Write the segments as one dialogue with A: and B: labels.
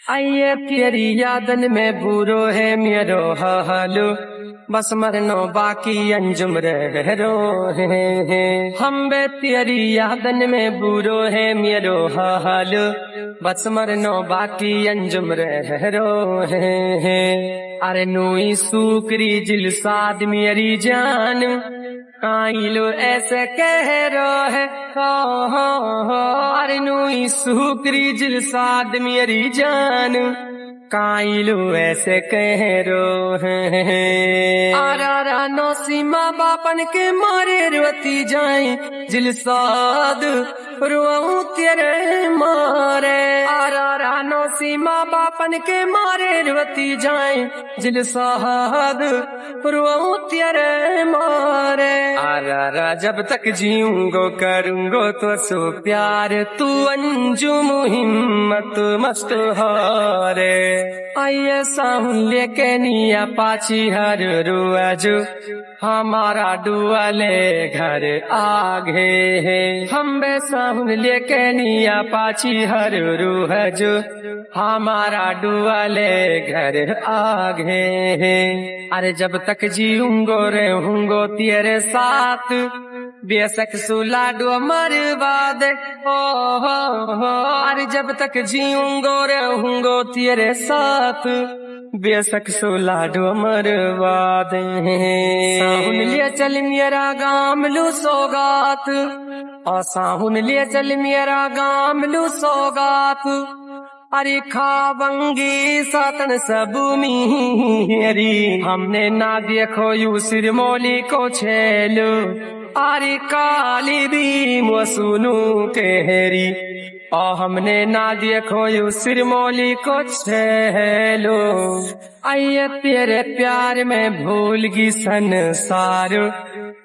A: आइए तेरी यादन में बूरो है मेरो हालू, बस मरनो बाकी अंजुम रह रो है। हम बे तेरी यादन में बूरो है मेरो हालू, बस मरनो बाकी अंजुम रह रो है। अरे नूई सूकरी जिल साद मेरी जान, काइलो ऐसे कह रो है हो। अरे नूई सूकरी जिल साद मेरी जान, काइलो ऐसे कह रो है। आरा नो सीमा बापन के मारे रोती जाए जिल साद रुआऊं तेरे मारे। आरा नो सीमा बापन के मारे रोती जाए जिल साद रुआऊं तेरे मारे। आरा जब तक जीऊंगो करूंगो तो सो प्यार, तू अंजुम हिम्मत मस्त हारे। आइए साहुन लेके निया पाची हर रुआजू, हमारा डुआले घर आगे है। हम बे साहुन लेके निया पाची हर रुआजू, हमारा डुआले घर आगे है। अरे जब तक जीऊंगो रहूंगो तेरे साथ, बेशक सुलाडो मरवाद हो। अरे जब तक जीऊंगो रहूंगो तेरे साथ, बेशक सुलाडो मरवाद। साहुन ले चल मेरा गाम लू सौगात, और साहुन ले चल मेरा गाम लू सौगात। अरे खावंगी सातन सब मेरी, हमने ना देखो यू सिरमौली को छेलू। अरे काली भी मसुनु कहरी, और हमने ना देखो यू सिरमौली को छेलो। आइए तेरे प्यार में भूलगी संसार,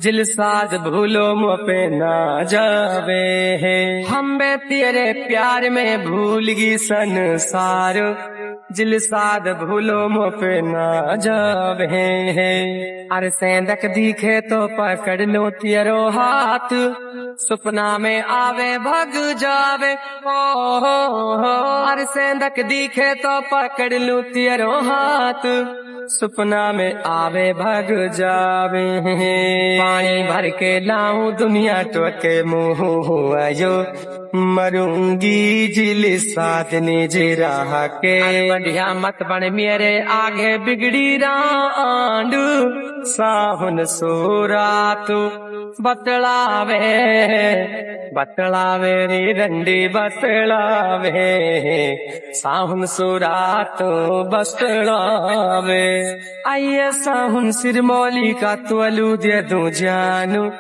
A: जिल साज भूलो मुझे ना जावे है। हम बे तेरे प्यार में भूलगी संसार, जिल साद भूलो मुझे ना जावे है। अरे सेंदक दिखे तो पकड़ लो तेरो हाथ, सपना में आवे भग जावे हो। अरे सेंदक दिखे तो पकड़ लूं तेरो हाथ, सपना में आवे भग जावे। पानी भर के लाऊं दुनिया टोके मुँह आयो, मरूंगी जिल साथ निज राह के। बढ़िया मत बन मेरे आगे बिगड़ी रांड, साहुन सोरात बतलावे बतलावे रे रंडी बतलावे, साहुन सोरात बतलावे। आइए साहुन सिरमौली का तोलू दे दूं जानू,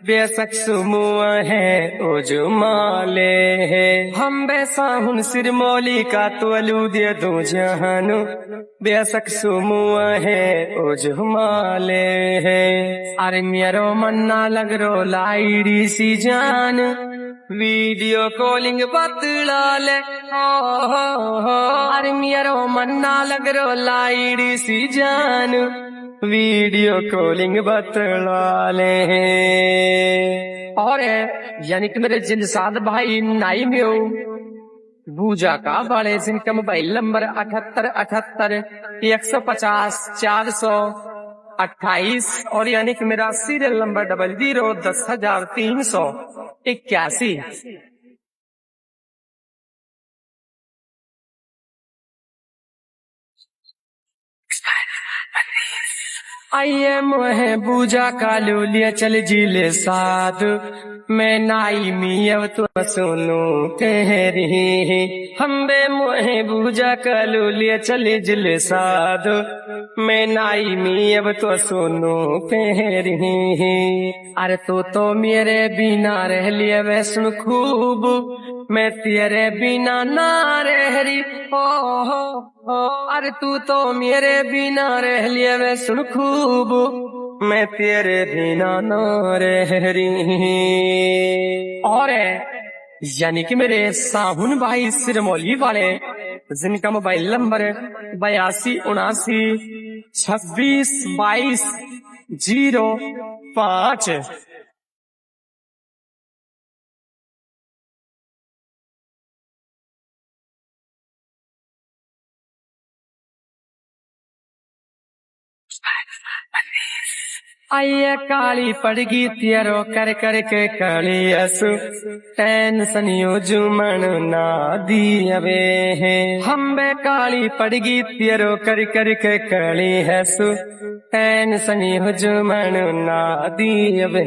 A: बेशक सुमुआ है उजमाले है। हम बे साहुन सिरमौली का तोलू दे दूं जानू, बेशक सुमुआ है उजमाले है। अरे मेरो मन्ना लग रो लाइडी सी जान, वीडियो कॉलिंग बतला ले हो। अरे मेरो मन्ना लग रो लाइडी सी जान, वीडियो कॉलिंग बतला ले। और यानी कि मेरे जिलसाद भाई नाई में हो भूजा का बड़े जिनका मोबाइल नंबर 7878 150 428, और यानी कि मेरा सीरियल नंबर 0010 381। आइए मोहे बूजा कालू लिया चल जिले साध, मैं नाई मियव तो सुनो कह रही। हम बे मोहे बूजा कालू लिया चल जिले साध, मैं नाई मियव तो सुनो कह रही। अरे तो मेरे बिना रह लिया वैसन खूब, मैं तेरे बिना ना रह रही हो। अरे तू तो मेरे बिना रह लिया वैसन खूब, मैं तेरे बिना ना रह रही। और यानी कि मेरे साहुन भाई सिरमौली वाले, जिनका मोबाइल नंबर 8279262205। आइए काली पड़गी तियरो कर कर के काली असु टेंशन यो जुमन ना दियवे है हम बे काली पड़गी तियरो कर कर के काली हसु टेंशन यो जुमन ना दियवे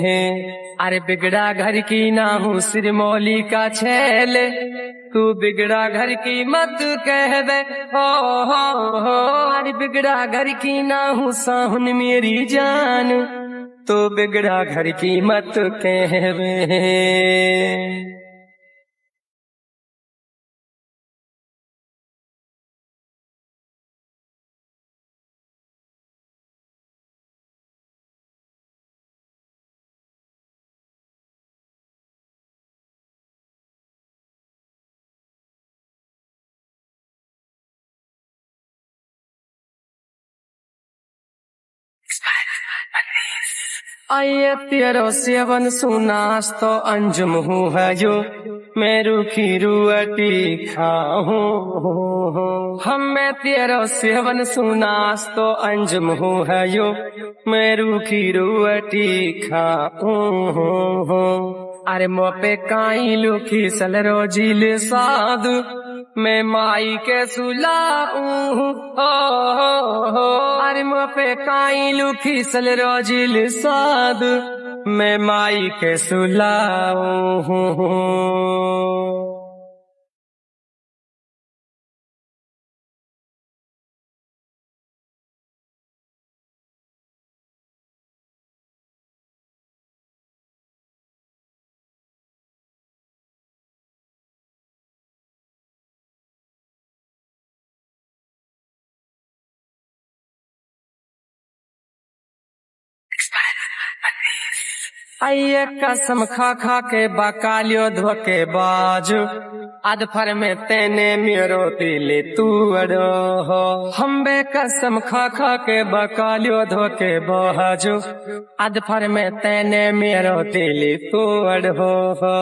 A: है अरे बिगड़ा घर की ना हूँ सिरमौली का छैल तू बिगड़ा घर की मत कह दे हो अरे बिगड़ा घर की ना हूँ साहुन मेरी जान तो बिगड़ा घर की मत कह दे आइए तेरो सेवन सुनास तो अंजुम हूँ है जो मैं रूखी रुअटी खाऊं हम मैं तेरो सेवन सुनास तो अंजुम हूँ है जो मैं रूखी रुअटी खाऊं अरे मोपे काई लुखी सल रोजिल साधु मैं माई के सुलाऊं हो अरे मोपे काई लुखी सल रोजिल साधु मैं माई के सुलाऊं आइए कसम खा खा के बकालियो धोके बाजू अदफर में तेने मेरो दिल तू अड़ो हो हम बे कसम खा खा के बकालियो धोके बाजू अदफर में तेने मेरो दिल तू अड़ो हो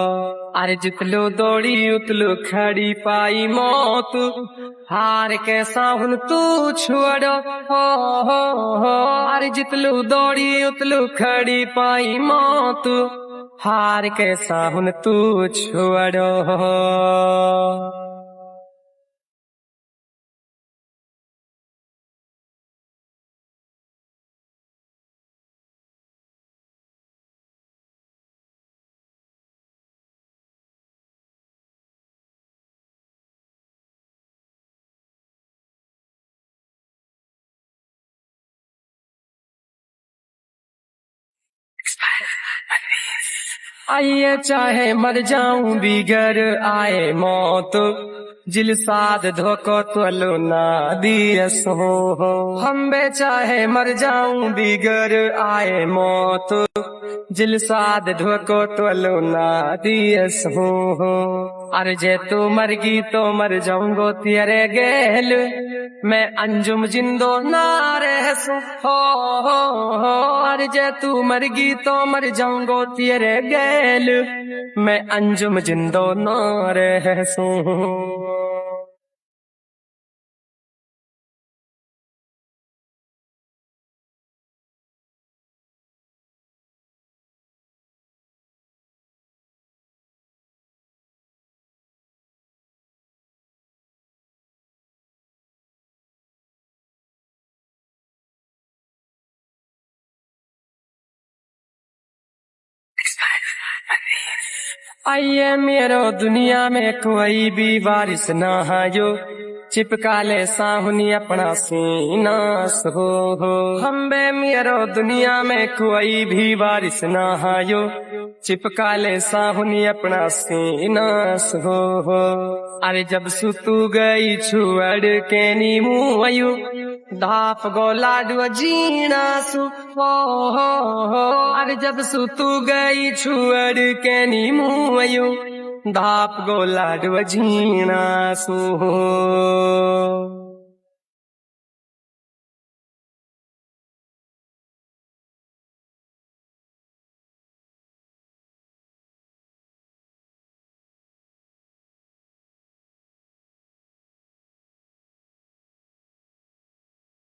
A: अरे जितलू दौड़ी उतलू खड़ी पाई मौत हार के साहुन तू छोड़ो हो अरे जितलू दौड़ी उतलू खड़ी पाई मौत हार के साहुन तू छोड़ो आइए चाहे मर जाऊं बिगर आए मौत जिल साध धोको त्वलो ना दियस हो हम बे चाहे मर जाऊं बिगर आए मौत जिल साध धोको त्वलो ना दियस हो अरे जे तू मरगी तो मर जाऊंगो तेरे गेल मैं अंजुम जिंदो ना रहसू हो अरे जे तू मरगी तो मर जाऊंगो तेरे गेल मैं अंजुम जिंदो ना रहसू आइए मेरो दुनिया में कोई भी वारिस ना आयो चिपका ले साहुनी अपना सीना सो हम बे मेरो दुनिया में कोई भी वारिस ना आयो चिपका ले साहुनी अपना सीना सो अरे जब सुतू गई छुअड़ के नी मुँह आयु धाप गो लाडू जीना सु हो अरे जब सुतू गई छुअड़ के नी मुँह आयु धाप गो लाडू जीना सु